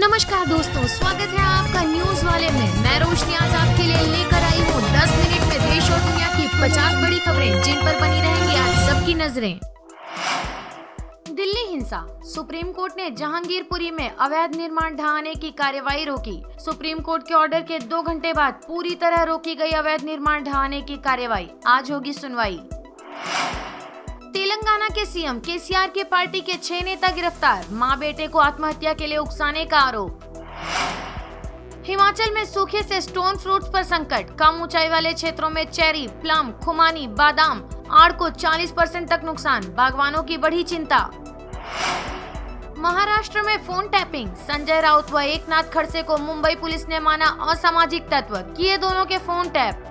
नमस्कार दोस्तों, स्वागत है आपका न्यूज वाले में। मैं रोशनी आज आपके लिए लेकर आई हूँ 10 मिनट में देश और दुनिया की 50 बड़ी खबरें जिन पर बनी रहेंगी आज सबकी नजरें। दिल्ली हिंसा, सुप्रीम कोर्ट ने जहांगीरपुरी में अवैध निर्माण ढहाने की कार्यवाही रोकी। सुप्रीम कोर्ट के ऑर्डर के 2 घंटे बाद पूरी तरह रोकी गई अवैध निर्माण ढहाने की कार्यवाही, आज होगी सुनवाई। तेलंगाना के सीएम केसीआर की पार्टी के 6 नेता गिरफ्तार, मां बेटे को आत्महत्या के लिए उकसाने का आरोप। हिमाचल में सूखे से स्टोन फ्रूट्स पर संकट, कम ऊंचाई वाले क्षेत्रों में चेरी, प्लम, खुमानी, बादाम, आड़ को 40% तक नुकसान, बागवानों की बढ़ी चिंता। महाराष्ट्र में फोन टैपिंग, संजय राउत व एकनाथ खड़से को मुंबई पुलिस ने माना असामाजिक तत्व, किए दोनों के फोन टैप।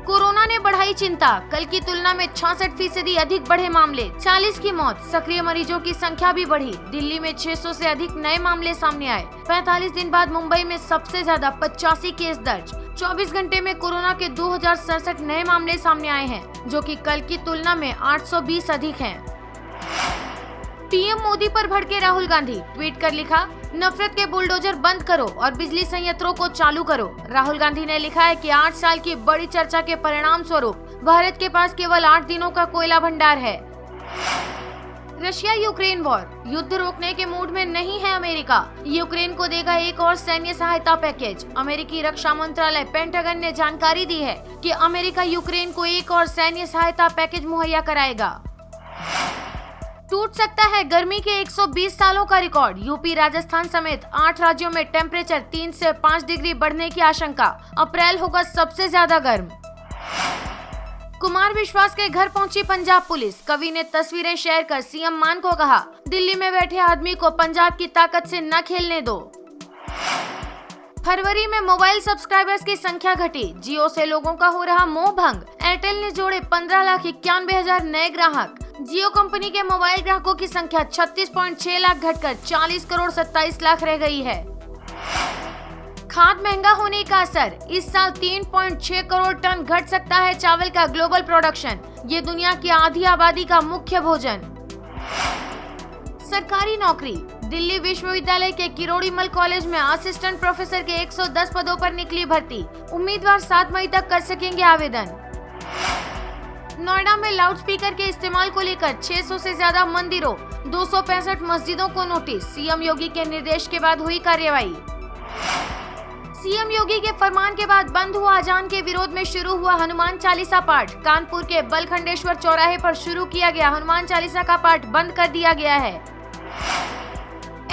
कोरोना ने बढ़ाई चिंता, कल की तुलना में 66% अधिक बढ़े मामले, 40 की मौत, सक्रिय मरीजों की संख्या भी बढ़ी। दिल्ली में 600 से अधिक नए मामले सामने आए। 45 दिन बाद मुंबई में सबसे ज्यादा 85 केस दर्ज। 24 घंटे में कोरोना के 2067 नए मामले सामने आए हैं, जो कि कल की तुलना में 820 अधिक हैं। पीएम मोदी पर भड़के राहुल गांधी, ट्वीट कर लिखा, नफरत के बुलडोजर बंद करो और बिजली संयंत्रों को चालू करो। राहुल गांधी ने लिखा है कि 8 साल की बड़ी चर्चा के परिणाम स्वरूप भारत के पास केवल 8 दिनों का कोयला भंडार है। रशिया यूक्रेन वॉर, युद्ध रोकने के मूड में नहीं है अमेरिका, यूक्रेन को देगा एक और सैन्य सहायता पैकेज। अमेरिकी रक्षा मंत्रालय पेंटागन ने जानकारी दी है कि अमेरिका यूक्रेन को एक और सैन्य सहायता पैकेज मुहैया कराएगा। टूट सकता है गर्मी के 120 सालों का रिकॉर्ड, यूपी राजस्थान समेत 8 राज्यों में टेम्परेचर 3 से 5 डिग्री बढ़ने की आशंका, अप्रैल होगा सबसे ज्यादा गर्म। कुमार विश्वास के घर पहुंची पंजाब पुलिस, कवि ने तस्वीरें शेयर कर सीएम मान को कहा, दिल्ली में बैठे आदमी को पंजाब की ताकत से न खेलने दो। फरवरी में मोबाइल सब्सक्राइबर्स की संख्या घटी, जियो से लोगों का हो रहा मोह भंग, एयरटेल ने जोड़े 15,91,000 नए ग्राहक। जियो कंपनी के मोबाइल ग्राहकों की संख्या 36.6 लाख घटकर 40,27,00,000 रह गई है। खाद महंगा होने का असर, इस साल 3.6 करोड़ टन घट सकता है चावल का ग्लोबल प्रोडक्शन, ये दुनिया की आधी आबादी का मुख्य भोजन। सरकारी नौकरी, दिल्ली विश्वविद्यालय के किरोड़ीमल कॉलेज में असिस्टेंट प्रोफेसर के 110 पदों पर निकली भर्ती, उम्मीदवार 7 मई तक कर सकेंगे आवेदन। नोएडा में लाउडस्पीकर के इस्तेमाल को लेकर 600 से ज्यादा मंदिरों, 265 मस्जिदों को नोटिस, सीएम योगी के निर्देश के बाद हुई कार्रवाई। सीएम योगी के फरमान के बाद बंद हुआ अजान के विरोध में शुरू हुआ हनुमान चालीसा पाठ, कानपुर के बलखंडेश्वर चौराहे पर शुरू किया गया हनुमान चालीसा का पाठ बंद कर दिया गया है।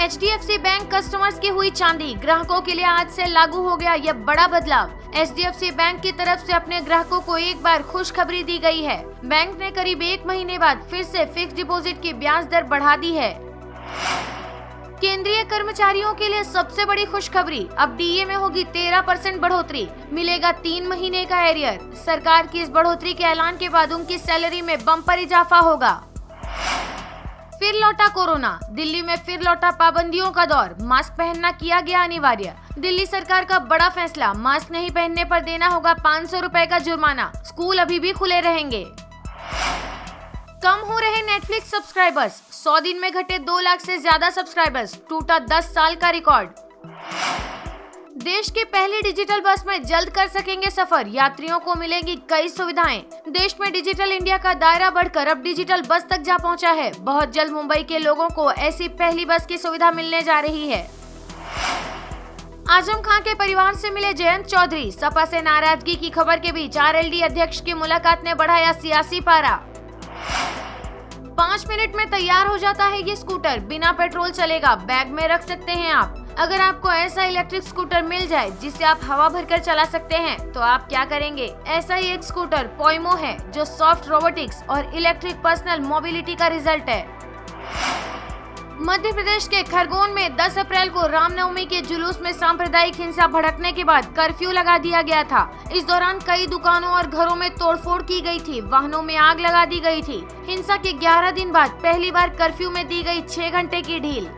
HDFC बैंक कस्टमर्स की हुई चांदी, ग्राहकों के लिए आज से लागू हो गया यह बड़ा बदलाव। HDFC बैंक की तरफ से अपने ग्राहकों को एक बार खुशखबरी दी गई है। बैंक ने करीब 1 महीने बाद फिर से फिक्स डिपॉजिट की ब्याज दर बढ़ा दी है। केंद्रीय कर्मचारियों के लिए सबसे बड़ी खुशखबरी, अब DA में होगी 13% बढ़ोतरी, मिलेगा 3 महीने का एरियर। सरकार की इस बढ़ोतरी के ऐलान के बाद उनकी सैलरी में बम्पर इजाफा होगा। फिर लौटा कोरोना, दिल्ली में फिर लौटा पाबंदियों का दौर, मास्क पहनना किया गया अनिवार्य। दिल्ली सरकार का बड़ा फैसला, मास्क नहीं पहनने पर देना होगा 500 रुपए का जुर्माना, स्कूल अभी भी खुले रहेंगे। कम हो रहे नेटफ्लिक्स सब्सक्राइबर्स, 100 दिन में घटे 2 लाख से ज्यादा सब्सक्राइबर्स, टूटा 10 साल का रिकॉर्ड। देश की पहली डिजिटल बस में जल्द कर सकेंगे सफर, यात्रियों को मिलेंगी कई सुविधाएं। देश में डिजिटल इंडिया का दायरा बढ़कर अब डिजिटल बस तक जा पहुंचा है। बहुत जल्द मुंबई के लोगों को ऐसी पहली बस की सुविधा मिलने जा रही है। आजम खान के परिवार से मिले जयंत चौधरी, सपा से नाराजगी की खबर के बीच RLD अध्यक्ष की मुलाकात ने बढ़ाया सियासी पारा। 5 मिनट में तैयार हो जाता है ये स्कूटर, बिना पेट्रोल चलेगा, बैग में रख सकते हैं आप। अगर आपको ऐसा इलेक्ट्रिक स्कूटर मिल जाए जिसे आप हवा भरकर चला सकते हैं तो आप क्या करेंगे? ऐसा ही एक स्कूटर पोइमो है, जो सॉफ्ट रोबोटिक्स और इलेक्ट्रिक पर्सनल मोबिलिटी का रिजल्ट है। मध्य प्रदेश के खरगोन में 10 अप्रैल को रामनवमी के जुलूस में सांप्रदायिक हिंसा भड़कने के बाद कर्फ्यू लगा दिया गया था। इस दौरान कई दुकानों और घरों में तोड़फोड़ की गई थी, वाहनों में आग लगा दी गई थी। हिंसा के 11 दिन बाद पहली बार कर्फ्यू में दी गई 6 घंटे की ढील।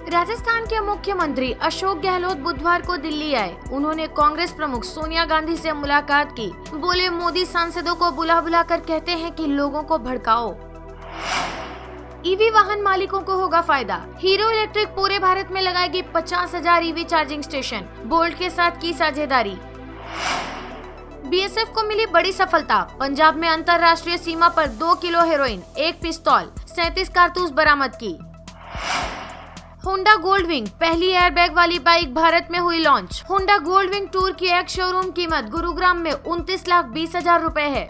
राजस्थान के मुख्यमंत्री अशोक गहलोत बुधवार को दिल्ली आए। उन्होंने कांग्रेस प्रमुख सोनिया गांधी से मुलाकात की। बोले, मोदी सांसदों को बुला बुला कर कहते हैं कि लोगों को भड़काओ। ईवी वाहन मालिकों को होगा फायदा। हीरो इलेक्ट्रिक पूरे भारत में लगाएगी 50,000 ईवी चार्जिंग स्टेशन, बोल्ट के साथ की साझेदारी। बीएसएफ को मिली बड़ी सफलता, पंजाब में अंतर्राष्ट्रीय सीमा पर 2 किलो हेरोइन, 1 पिस्तौल, 37 कारतूस बरामद की। होंडा गोल्डविंग पहली एयरबैग वाली बाइक भारत में हुई लॉन्च। होंडा गोल्डविंग टूर की एक शोरूम कीमत गुरुग्राम में 29,20,000 रुपए है।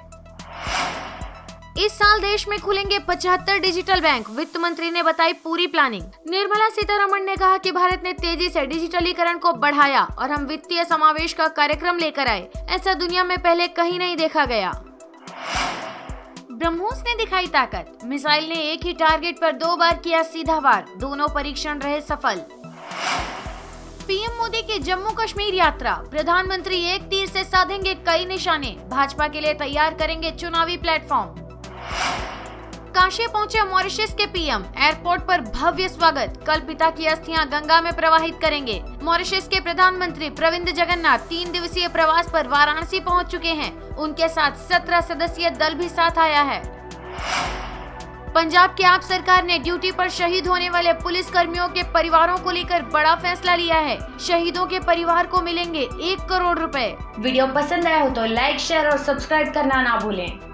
इस साल देश में खुलेंगे 75 डिजिटल बैंक, वित्त मंत्री ने बताई पूरी प्लानिंग। निर्मला सीतारमण ने कहा कि भारत ने तेजी से डिजिटलीकरण को बढ़ाया और हम वित्तीय समावेश का कार्यक्रम लेकर आए। ऐसा दुनिया में पहले कहीं नहीं देखा गया। ब्रह्मोस ने दिखाई ताकत, मिसाइल ने एक ही टारगेट पर 2 बार किया सीधा वार, दोनों परीक्षण रहे सफल। पीएम मोदी की जम्मू कश्मीर यात्रा, प्रधानमंत्री एक तीर से साधेंगे कई निशाने, भाजपा के लिए तैयार करेंगे चुनावी प्लेटफॉर्म। काशी पहुंचे मॉरिशस के पीएम, एयरपोर्ट पर भव्य स्वागत, कल पिता की अस्थियां गंगा में प्रवाहित करेंगे। मॉरिशस के प्रधानमंत्री प्रविंद जगन्नाथ 3 दिवसीय प्रवास पर वाराणसी पहुंच चुके हैं। उनके साथ 17 सदस्यीय दल भी साथ आया है। पंजाब की आप सरकार ने ड्यूटी पर शहीद होने वाले पुलिस कर्मियों के परिवारों को लेकर बड़ा फैसला लिया है। शहीदों के परिवार को मिलेंगे 1 करोड़ रुपए। वीडियो पसंद आया हो तो लाइक, शेयर और सब्सक्राइब करना ना भूलें।